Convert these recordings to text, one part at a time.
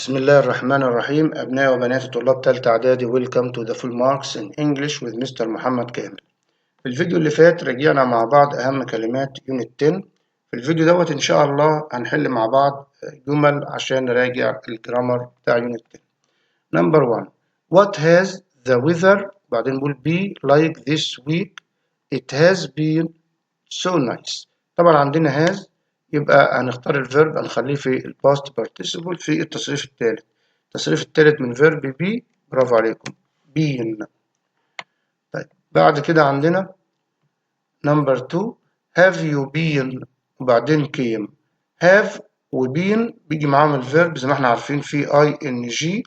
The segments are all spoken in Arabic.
بسم الله الرحمن الرحيم. أبناء وبنات طلاب تالتة إعدادي، Welcome to the full marks in English with Mr. محمد كامل. في الفيديو اللي فات راجعنا مع بعض أهم كلمات Unit 10. في الفيديو دوت إن شاء الله هنحل مع بعض جمل عشان نراجع الجرامر بتاع Unit 10. Number 1. What has the weather بعدين نقول be like this week? It has been so nice. طبعا عندنا has يبقى هنختار الفيرب هنخليه في الباست participle في التصريف الثالث. التصريف الثالث من فيرب بي، برافو عليكم، been. طيب بعد كده عندنا number 2. have you been وبعدين came. have وbeen بيجي معاهم الفيرب زي ما احنا عارفين في ing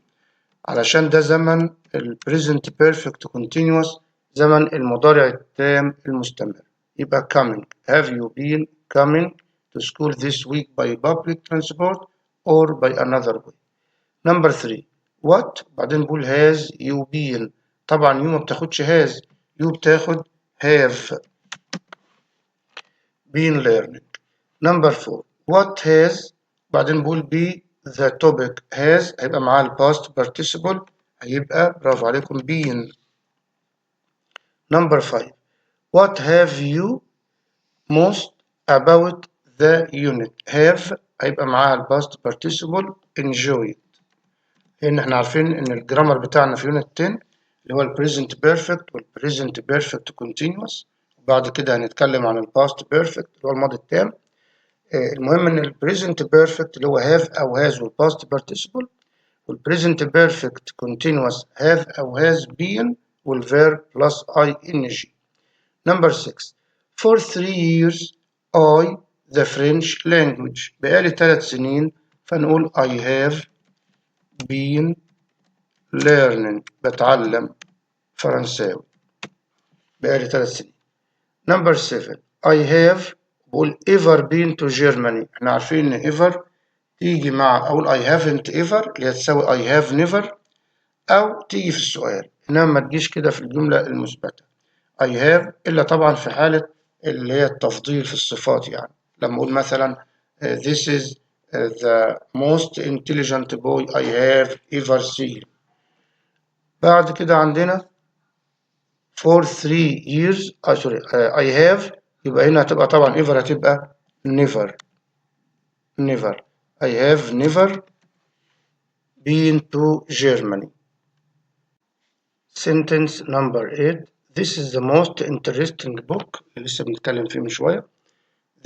علشان ده زمن ال present perfect continuous، زمن المضارع التام المستمر. يبقى coming. have you been coming to school this week by public transport or by another way? Number 3. what بعدين نقول has you been. طبعا you ما بتاخدش has، you بتاخد have been learning. Number 4. what has بعدين نقول be the topic. has هيبقى معاه الباست participle، هيبقى برافو عليكم been. Number 5. what have you most about the unit. have هيبقى معاها الباست participle enjoyed، لأن احنا عارفين إن الجرامر بتاعنا في يونت 10 اللي هو البريزنت بيرفكت والبريزنت بيرفكت كونتينوس، وبعد كده هنتكلم عن الباست بيرفكت اللي هو الماضي التام. المهم إن البريزنت بيرفكت اللي هو have أو has والباست participle، والبريزنت بيرفكت كونتينوس have أو has been والverb plus ing. Number 6. for 3 years I the French language. بقالي 3 سنين فنقول I have been learning بتعلم فرنساوي بقالي 3 سنين. Number 7. I have بقول ever been to Germany. احنا عارفين ان ever تيجي مع أقول I haven't ever اللي هي تساوي I have never، أو تيجي في السؤال، إنما ما تجيش كده في الجملة المثبتة I have، إلا طبعا في حالة اللي هي التفضيل في الصفات. يعني لما أقول مثلا this is the most intelligent boy I have ever seen. بعد كده عندنا for 3 years I have، يبقى هنا هتبقى طبعا ever هتبقى never. I have never been to Germany. Sentence number 8. This is the most interesting book اللي لسه بنتكلم فيه من شوية.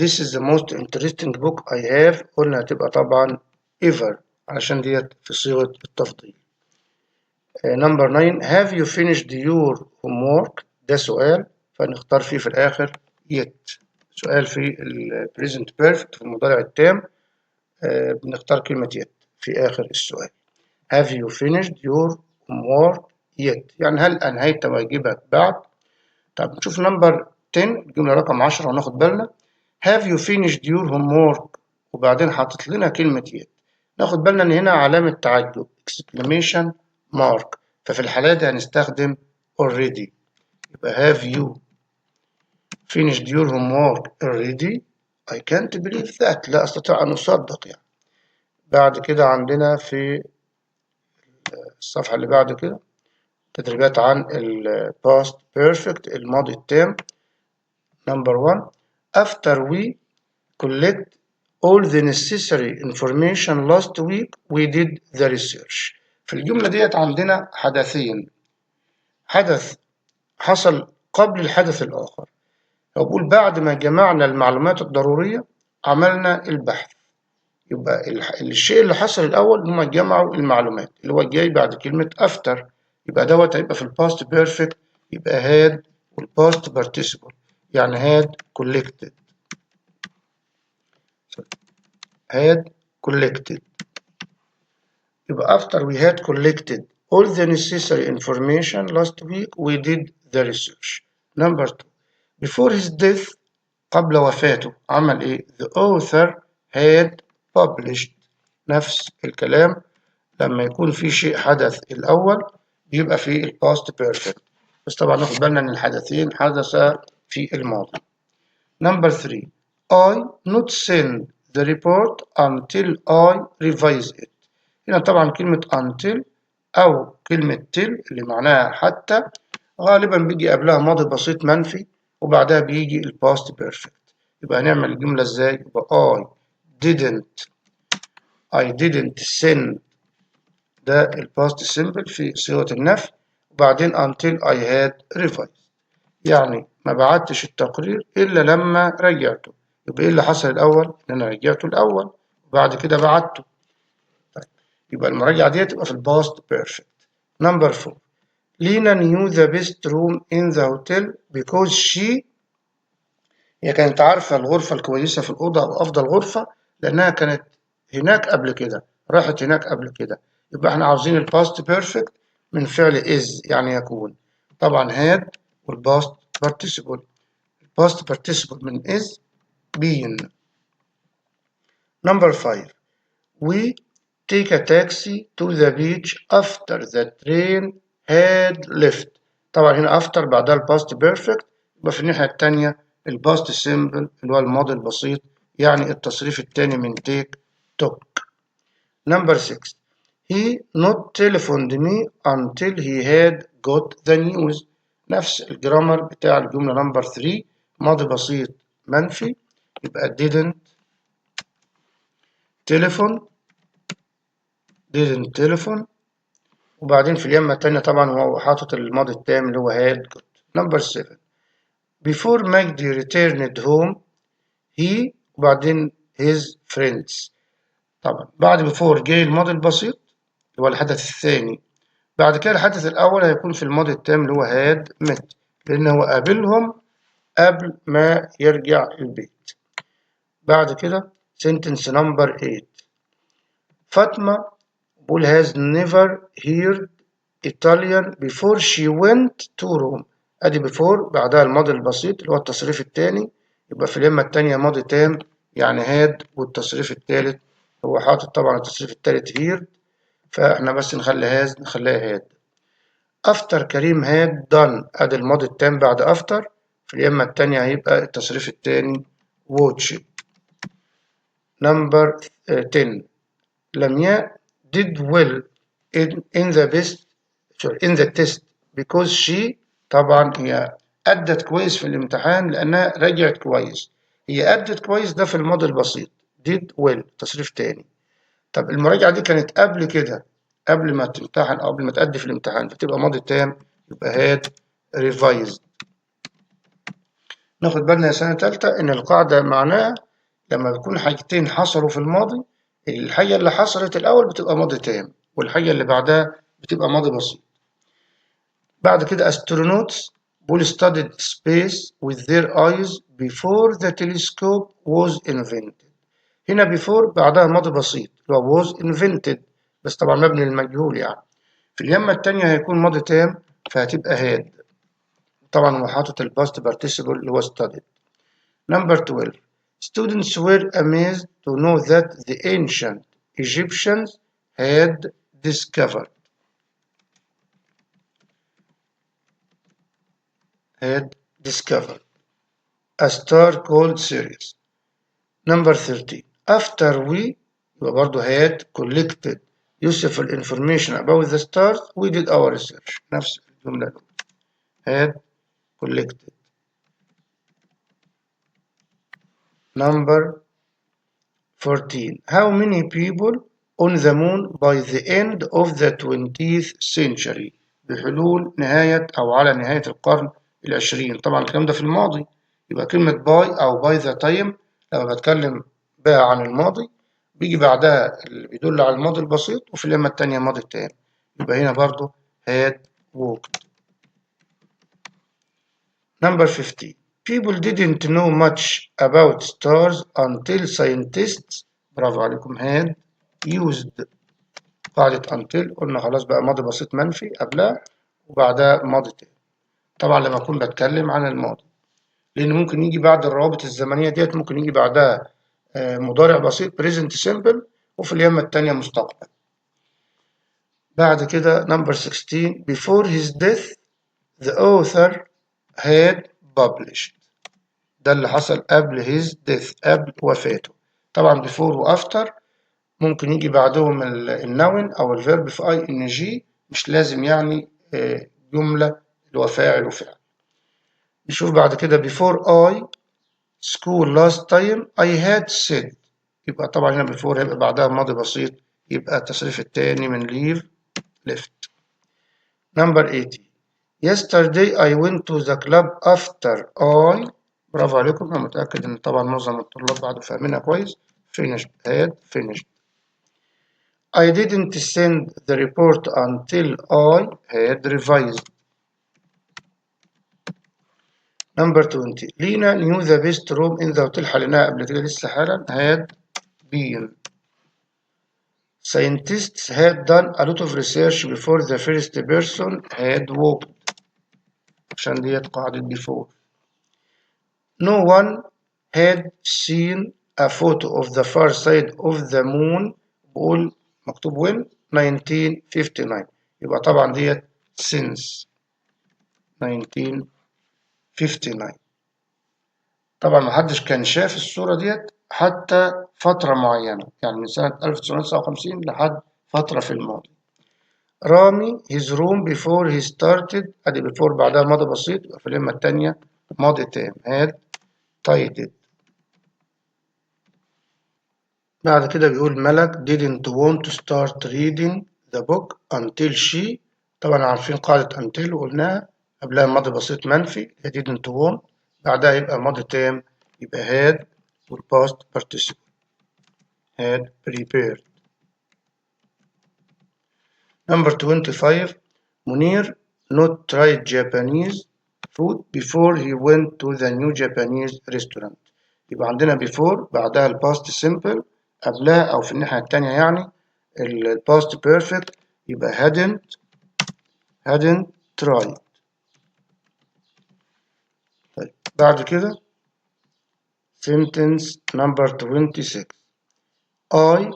This is the most interesting book I have، قلنا هتبقى طبعا ever علشان ديت في صيغة التفضيل. Number 9. Have you finished your homework؟ ده سؤال فنختار فيه في الآخر yet. سؤال في ال present perfect في المضارع التام بنختار كلمة yet في آخر السؤال. Have you finished your homework yet؟ يعني هل أنهيت واجبك بعد؟ طب نشوف نمبر 10 الجملة رقم 10 وناخد بالنا. Have you finished your homework وبعدين حاطط لنا كلمة yet. ناخد بالنا إن هنا علامة تعجب exclamation mark، ففي الحالة دي هنستخدم already. يبقى have you finished your homework already؟ I can't believe that، لا أستطيع أن أصدق يعني. بعد كده عندنا في الصفحة اللي بعد كده تدريبات عن ال past perfect الماضي التام. Number 1. After we collect all the necessary information last week we did the research. في الجملة ديت عندنا حدثين، حدث حصل قبل الحدث الآخر. لو بقول بعد ما جمعنا المعلومات الضرورية عملنا البحث، يبقى الشيء اللي حصل الأول هما جمعوا المعلومات اللي هو جاي بعد كلمة after، يبقى دوت هيبقى في الباست بيرفكت، يبقى had والباست participle يعني had collected. يبقى after we had collected all the necessary information last week we did the research. Number 2. Before his death قبل وفاته عمل ايه؟ The author had published. نفس الكلام لما يكون في شيء حدث الأول بيبقى في الباست بيرفكت، بس طبعا ناخد بالنا إن الحدثين حدثا في الماضي. Number 3. I not send the report until I revise it. هنا طبعا كلمة until أو كلمة till اللي معناها حتى غالبا بيجي قبلها ماضي بسيط منفي وبعدها بيجي ال past perfect. يبقى هنعمل الجملة ازاي؟ يبقى I didn't send ده ال past simple في صيغة النفي وبعدين until I had revised يعني ما بعتش التقرير إلا لما رجعته. يبقى إيه اللي حصل الأول؟ إن أنا رجعته الأول وبعد كده بعته. طيب. يبقى المراجعة دي تبقى في ال past perfect. Number 4 Lena knew the best room in the hotel because هي كانت عارفة الغرفة الكويسة في الأوضة أو أفضل غرفة لأنها كانت هناك قبل كده، راحت هناك قبل كده. يبقى احنا عاوزين الباست بيرفكت من فعل is يعني يكون. طبعا had والباست participle. الباست participle من is been. Number 5 We take a taxi to the beach after the train had left. طبعا هنا after بعدها الباست بيرفكت يبقى في الناحية التانية الباست سيمبل اللي هو الماضي البسيط يعني التصريف التاني من take took. Number 6 He not telephoned me until he had got the news. نفس الجرامر بتاع الجملة نمبر 3 ماضي بسيط منفي يبقى didn't telephone وبعدين في اليمة التانية طبعا هو حاطط الماضي التام اللي هو had got. Number 7 Before Magdi returned home he وبعدين his friends. طبعا بعد before جاي الماضي البسيط اللي هو الحدث الثاني بعد كده الحدث الأول هيكون في الماضي التام اللي هو had met لأن هو قابلهم قبل ما يرجع البيت. بعد كده sentence number 8 فاطمة بول has never heard Italian before she went to Rome. ادي before بعدها الماضي البسيط اللي هو التصريف الثاني يبقى في اليمة التانية ماضي تام يعني had والتصريف الثالث هو حاطط طبعا التصريف الثالث heard فاحنا بس نخلي has نخليها had. after كريم had done ادي الماضي التام بعد after في اليمة التانية هيبقى التصريف الثاني watch. number 10 لمياء did well in the best in the test because she طبعا هي أدت كويس في الامتحان لأنها رجعت كويس. هي أدت كويس ده في الماضي البسيط did well تصريف تاني. طب المراجعة دي كانت قبل كده قبل ما تمتحن أو قبل ما تأدي في الامتحان فتبقى ماضي تام يبقى had revised. ناخد بالنا يا سنة تالتة إن القاعدة معناها لما بيكون حاجتين حصلوا في الماضي الحاجة اللي حصلت الأول بتبقى ماضي تام والحاجة اللي بعدها بتبقى ماضي بسيط. بعد كده astronauts will studied space with their eyes before the telescope was invented. هنا before بعدها ماضي بسيط اللي هو was invented بس طبعا مبني للمجهول يعني. في اليمة التانية هيكون ماضي تام فهتبقى had طبعا هو حاطط الباست participle اللي هو studied. Number 12 Students were amazed to know that the ancient Egyptians had discovered a star called Sirius. Number 13 After we برضه had collected useful information about the stars we did our research. نفس الجملة had collected. Number 14 How many people on the moon by the end of the 20th century بحلول نهاية أو على نهاية القرن العشرين. طبعا الكلام ده في الماضي يبقى كلمة by أو by the time لما بتكلم بقى عن الماضي بيجي بعدها اللي بيدل على الماضي البسيط وفي اليمة التانية ماضي تام يبقى هنا برضو had walked. Number 50 People didn't know much about stars until scientists برافو عليكم had used قاعدة until قلنا خلاص بقى ماضي بسيط منفي قبلها وبعدها ماضي تاني. طبعا لما أكون بتكلم عن الماضي لأن ممكن يجي بعد الروابط الزمنية ديت ممكن يجي بعدها مضارع بسيط present simple وفي اليمة التانية مستقبل. بعد كده number 16 before his death the author had published ده اللي حصل قبل his death قبل وفاته. طبعا before و after ممكن يجي بعدهم النون أو الفيرب في اي ان جي، مش لازم يعني جملة اللي هو فاعل وفعل. نشوف بعد كده before I school last time I had said، يبقى طبعا هنا before هيبقى بعدها ماضي بسيط، يبقى التصريف التاني من leave left. Number 80 yesterday I went to the club after I، برافو عليكم، أنا متأكد إن طبعا معظم الطلاب بعد فاهمينها كويس. finished had finished. I didn't send the report until I had revised. Number 20 Lena knew the best room in the hotel، حليناها قبل كده لسه حالا had been. Scientists had done a lot of research before the first person had walked، عشان ديت قاعدة before. No one had seen a photo of the far side of the moon، بقول مكتوب when 1959، يبقى طبعا ديت since 1959. طبعا محدش كان شاف الصورة ديت حتى فترة معينة، يعني من سنة 1959 لحد فترة في الماضي. رامي his room before he started، ادي before بعدها ماضي بسيط، يبقى في الكلمة التانية ماضي تام had tidied. بعد كده بيقول ملك didn't want to start reading the book until she، طبعا عارفين قاعدة until وقلناها قبلها ماضي بسيط منفي didn't want، بعدها يبقى ماضي تام يبقى had والpast participle had prepared. Number 25 Munir not tried Japanese food before he went to the new Japanese restaurant، يبقى عندنا before بعدها الباست simple، قبلها أو في الناحية التانية يعني الباست perfect، يبقى hadn't tried. طيب بعد كده sentence number 26 I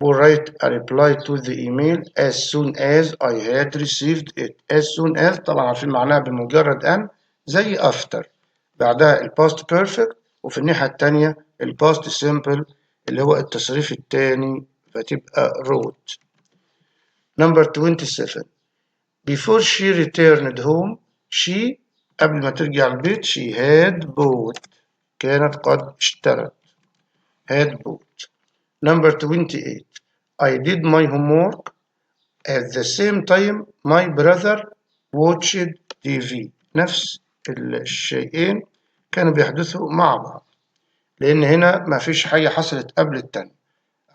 will write a reply to the email as soon as I had received it. As soon as طبعا عارفين معناها بمجرد أن، زي after، بعدها الباست perfect، وفي الناحية التانية الباست simple اللي هو التصريف التاني، فتبقى wrote. Number 27 Before she returned home she، قبل ما ترجع البيت she had bought، كانت قد اشترت had bought. Number 28 I did my homework at the same time my brother watched TV، نفس الشيئين كانوا بيحدثوا مع بعض، لأن هنا ما فيش حاجة حصلت قبل التاني،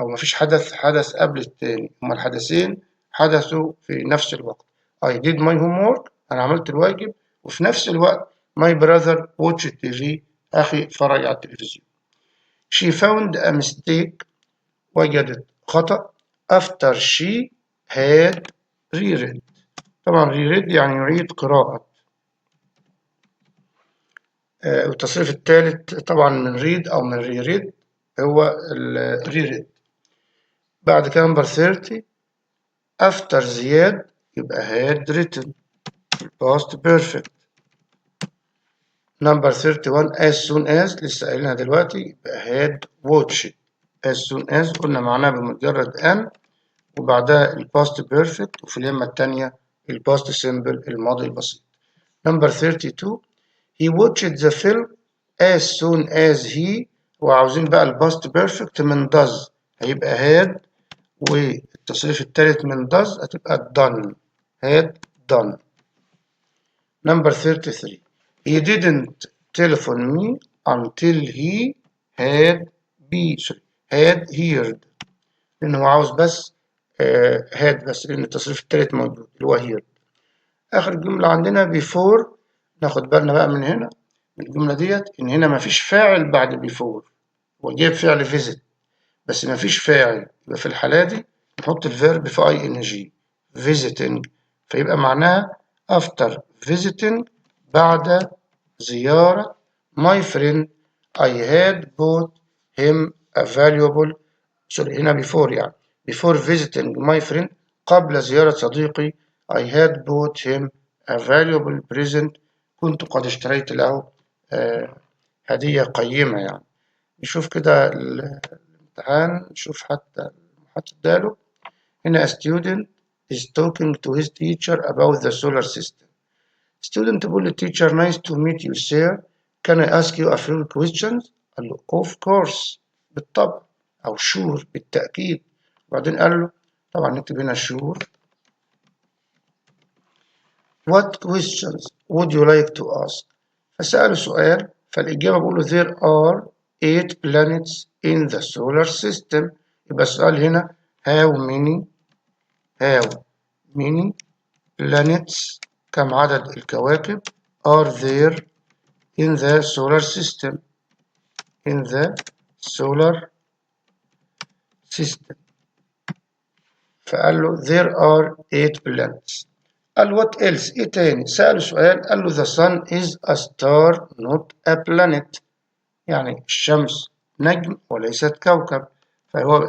أو ما فيش حدث قبل التاني، هما الحدثين حدثوا في نفس الوقت. I did my homework، أنا عملت الواجب، وفي نفس الوقت my brother watched TV، أخي اتفرج على التلفزيون. She found a mistake، وجدت خطأ after she had reread، طبعا reread يعني يعيد قراءة. والتصريف الثالث طبعا من read أو من reread هو reread. بعد كده نمبر 30 after زياد يبقى had written past perfect. نمبر 31 as soon as لسه قايلينها دلوقتي يبقى had watched. as soon as قلنا معناها بمجرد أن، وبعدها الباست بيرفكت، وفي اليمة التانية الباست سيمبل الماضي البسيط. نمبر 32 he watched the film as soon as he، وعاوزين بقى الباست بيرفكت من does، هيبقى had، والتصريف التالت من does هتبقى done had done. Number 33 he didn't telephone me until he had heard، لأنه عاوز بس had بس، لأن التصريف التالت موجود اللي هو here. آخر جملة عندنا before، ناخد بالنا بقى من هنا من الجملة ديت إن هنا مفيش فاعل بعد before، هو جايب فعل visit بس مفيش فاعل، يبقى في الحالة دي نحط الفيرب في ing visiting، فيبقى معناها after visiting، بعد زيارة my friend I had bought him a valuable، سوري هنا before يعني before visiting my friend، قبل زيارة صديقي I had bought him a valuable present، كنت قد اشتريت له هدية قيمة يعني. نشوف كده الامتحان، نشوف حتى هتداله. هنا a student is talking to his teacher about the solar system. Student بيقول للتيتشر nice to meet you sir. Can I ask you a few questions؟ قال له of course بالطبع أو sure بالتأكيد. وبعدين قال له طبعا نكتب هنا sure. What questions would you like to ask؟ فسأله سؤال فالإجابة بقول له there are 8 planets in the solar system. يبقى السؤال هنا how many planets كم عدد الكواكب are there in the solar system فقال له there are 8 planets. قال what else ايه تاني؟ سأله سؤال قال له the sun is a star not a planet. يعني الشمس نجم وليست كوكب. فهو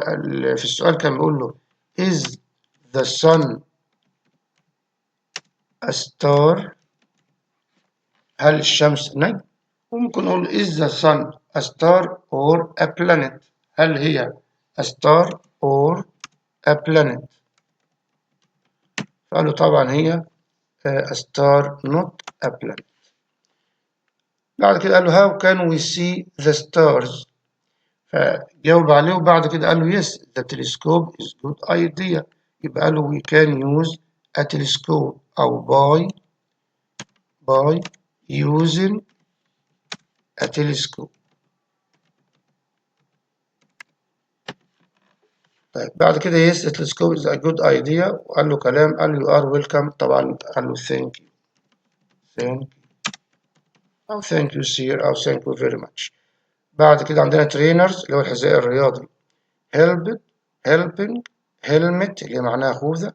في السؤال كان بيقول له is the sun a star؟ هل الشمس نجم؟ وممكن نقول is the sun a star or a planet؟ هل هي a star or a planet؟ فقالوا طبعا هي a star not a planet. بعد كده قال له how can we see the stars؟ فجاوب عليه وبعد كده قال له yes the telescope is good idea. يبقى قال له we can use a telescope أو by using a telescope. طيب بعد كده yes the telescope is a good idea وقال له كلام قال له you are welcome. طبعا قال له thank you أو thank you sir أو thank you very much. بعد كده عندنا trainers اللي هو الحذاء الرياضي helping helmet اللي معناها خوذة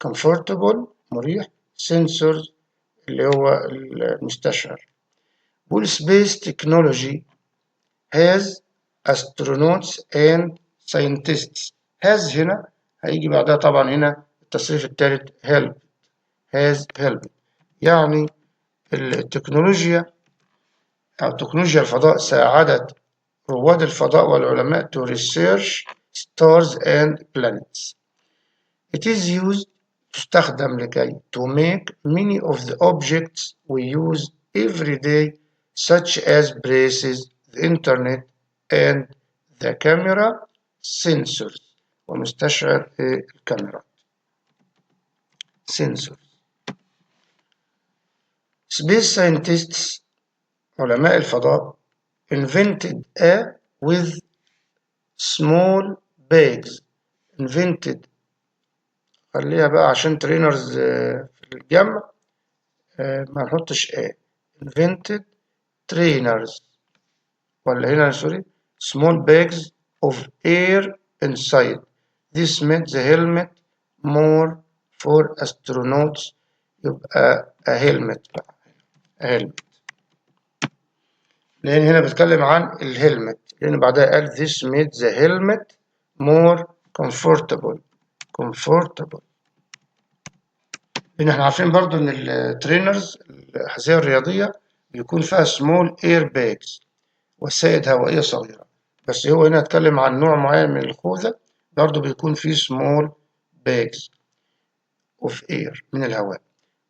comfortable مريح sensors اللي هو المستشعر. بول space technology has astronauts and scientists. has هنا هيجي بعدها طبعا هنا التصريف الثالث help يعني التكنولوجيا أو تكنولوجيا الفضاء ساعدت رواد الفضاء والعلماء to research stars and planets. It is used تستخدم لكي to make many of the objects we use every day such as braces, the internet and the camera sensors ومستشعر الكاميرا sensors. Space scientists علماء الفضاء invented a with small bags. invented خليها بقى عشان trainers في الجمع ما نحطش invented trainers ولا هنا سوري small bags of air inside. This made the helmet more for astronauts. يبقى a helmet بقى a helmet لأن هنا بتكلم عن الهلمت لأن بعدها قال this made the helmet more comfortable لأن احنا عارفين برضو إن الترينرز الأحذية الرياضية بيكون فيها small air bags وسائد هوائية صغيرة. بس هو هنا اتكلم عن نوع معين من الخوذة برضو بيكون فيه small bags of air من الهواء.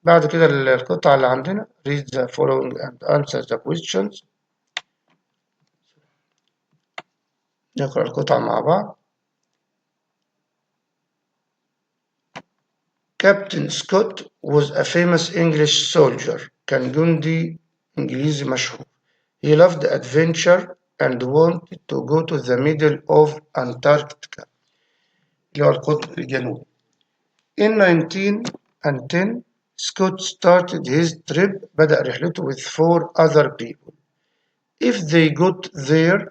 بعد كده القطعة اللي عندنا read the following and answer the questions. نقرأ القطعة مع بعض. Captain Scott was a famous English soldier. كان جندي إنجليزي مشهور. He loved adventure and wanted to go to the middle of Antarctica اللي هو القطب الجنوبي. In 1910 Scott started his trip بدأ رحلته with 4 other people. If they got there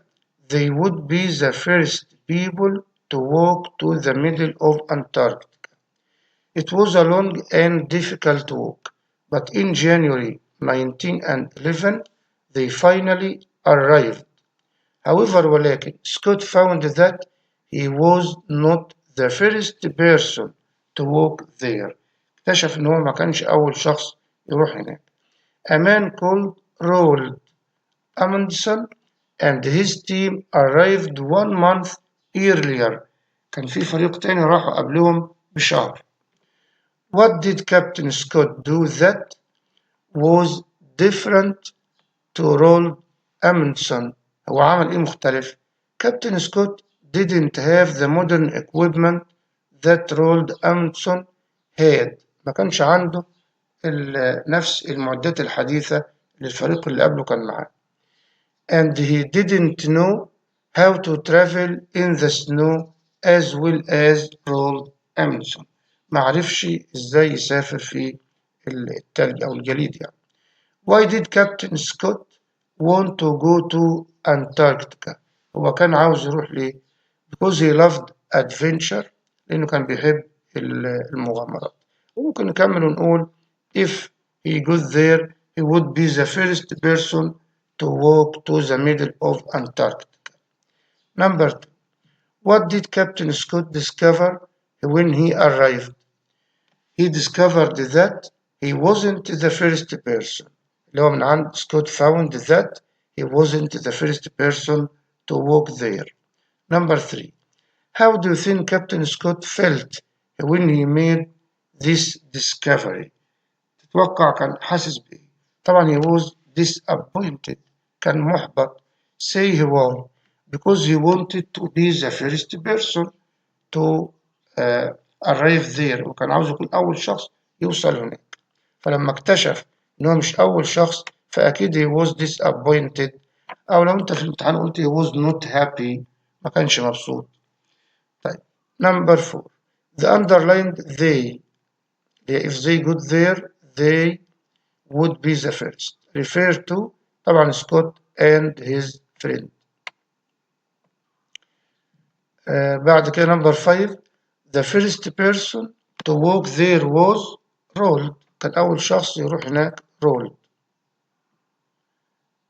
they would be the first people to walk to the middle of Antarctica. It was a long and difficult walk, but in January 1911 they finally arrived. However, ولكن Scott found that he was not the first person to walk there. اكتشف إن هو ما كانش أول شخص يروح هناك. A man called Roald Amundsen and his team arrived 1 month earlier كان في فريق تاني راحوا قبلهم بشهر. What did Captain Scott do that was different to Roald Amundsen؟ هو عمل ايه مختلف؟ Captain Scott didn't have the modern equipment that Roald Amundsen had. ما كانش عنده نفس المعدات الحديثة اللي الفريق اللي قبله كان معاه. And he didn't know how to travel in the snow as well as Roald Amundsen. ما عرفش ازاي يسافر في التلج او الجليد يعني. Why did Captain Scott want to go to Antarctica؟ هو كان عاوز يروح ليه؟ Because he loved adventure، لأنه كان بيحب المغامرات. وممكن نكمل ونقول if he got there he would be the first person to walk to the middle of Antarctica. Number 2. What did Captain Scott discover when he arrived؟ He discovered that he wasn't the first person. اللي هو من عند Scott found that he wasn't the first person to walk there. Number 3. How do you think Captain Scott felt when he made this discovery؟ تتوقع كان حاسس بإيه؟ طبعا he was disappointed، كان محبط. Say he was because he wanted to be the first person to arrive there، وكان عاوز يكون أول شخص يوصل هناك. فلما اكتشف إن هو مش أول شخص فأكيد he was disappointed، أو لو أنت في الامتحان قلت he was not happy ما كانش مبسوط. طيب number 4. The underlined they، if they got there they would be the first. refer to طبعا Scott and his friend. بعد كده number 5. The first person to walk there was Roald. كان أول شخص يروح هناك Roald.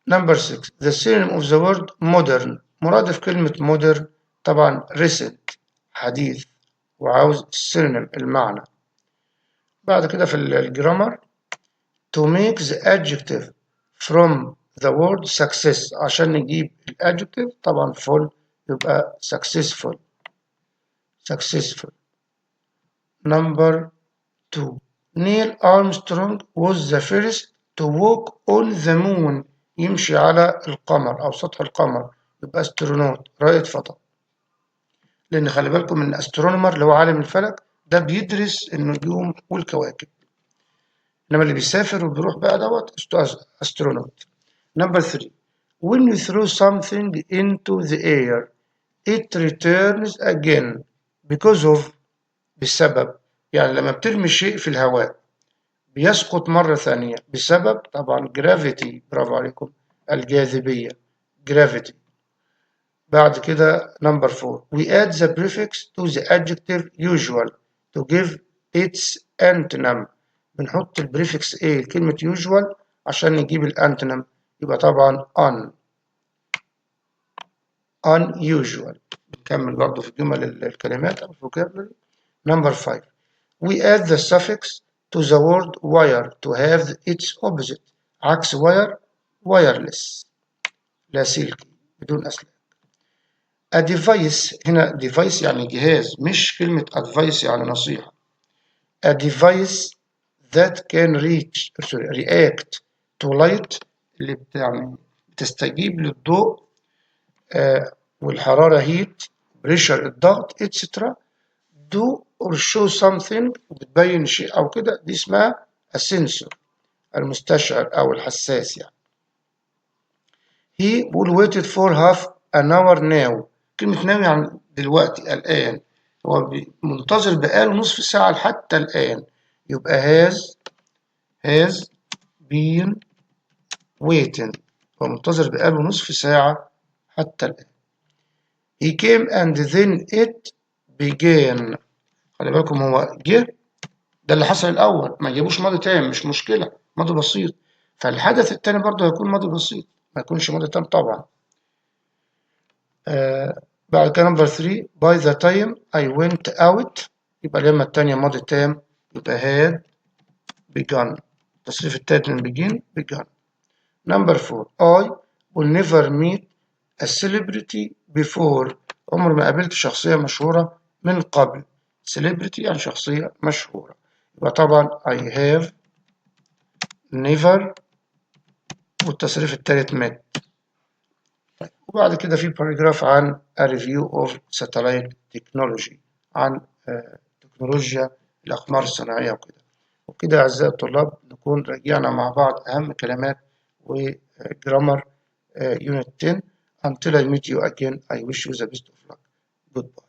Number 6. The synonym of the word modern. مرادف كلمة modern طبعا recent، حديث، وعاوز synonym المعنى. بعد كده في الجرامر to make the adjective from the word success، عشان نجيب الادجective طبعا full يبقى successful. Number 2. Neil Armstrong was the first to walk on the moon، يمشي على القمر أو سطح القمر، يبقى استرونوت، رائد فضاء. لأن خلي بالكم إن استرونومر اللي هو عالم الفلك ده بيدرس النجوم والكواكب، إنما اللي بيسافر وبيروح بقى دوت استرونوت. Number 3. When you throw something into the air it returns again because of، بسبب، يعني لما بترمي شيء في الهواء بيسقط مرة ثانية بسبب طبعا gravity، برافو عليكم، الجاذبية gravity. بعد كده number 4. We add the prefix to the adjective usual to give its antonym. بنحط البريفكس ايه لكلمة usual عشان نجيب الانتونيم، يبقى طبعا unusual. نكمل برضه في جمل الكلمات أو vocabulary. Number 5. We add the suffix to the word wire to have its opposite. عكس wire wireless، لاسلكي بدون أسلاك. A device، هنا device يعني جهاز، مش كلمة advice يعني نصيحة. A device that can react to light، اللي بتستجيب للضوء والحرارة heat، pressure الضغط etc. do or show something، بتبين شيء أو كده، دي اسمها السنسور، المستشعر أو الحساس يعني. He will waited for half an hour now. كلمة now يعني دلوقتي الآن، هو منتظر بقاله نصف ساعة حتى الآن، يبقى has been waiting، هو منتظر بقاله نصف ساعة حتى الآن. He came and then it began. خلي بالكم هو جه ده اللي حصل الأول، ما جابوش ماضي تام، مش مشكلة، ماضي بسيط، فالحدث التاني برضه هيكون ماضي بسيط، ما يكونش ماضي تام طبعا. بعد كده نمبر 3. by the time I went out، يبقى الكلمة التانية ماضي تام، يبقى had begun، التصريف التالت من begin begun. Number 4. I will never meet a celebrity before. عمر ما قابلت شخصية مشهورة من قبل. celebrity يعني شخصية مشهورة، يبقى طبعا I have never والتصريف التالت met. وبعد كده في باراجراف عن a review of satellite technology، عن تكنولوجيا الأقمار الصناعية وكده. وكده أعزائي الطلاب نكون راجعنا مع بعض أهم كلمات وجرامر unit 10. Until I meet you again, I wish you the best of luck. Goodbye.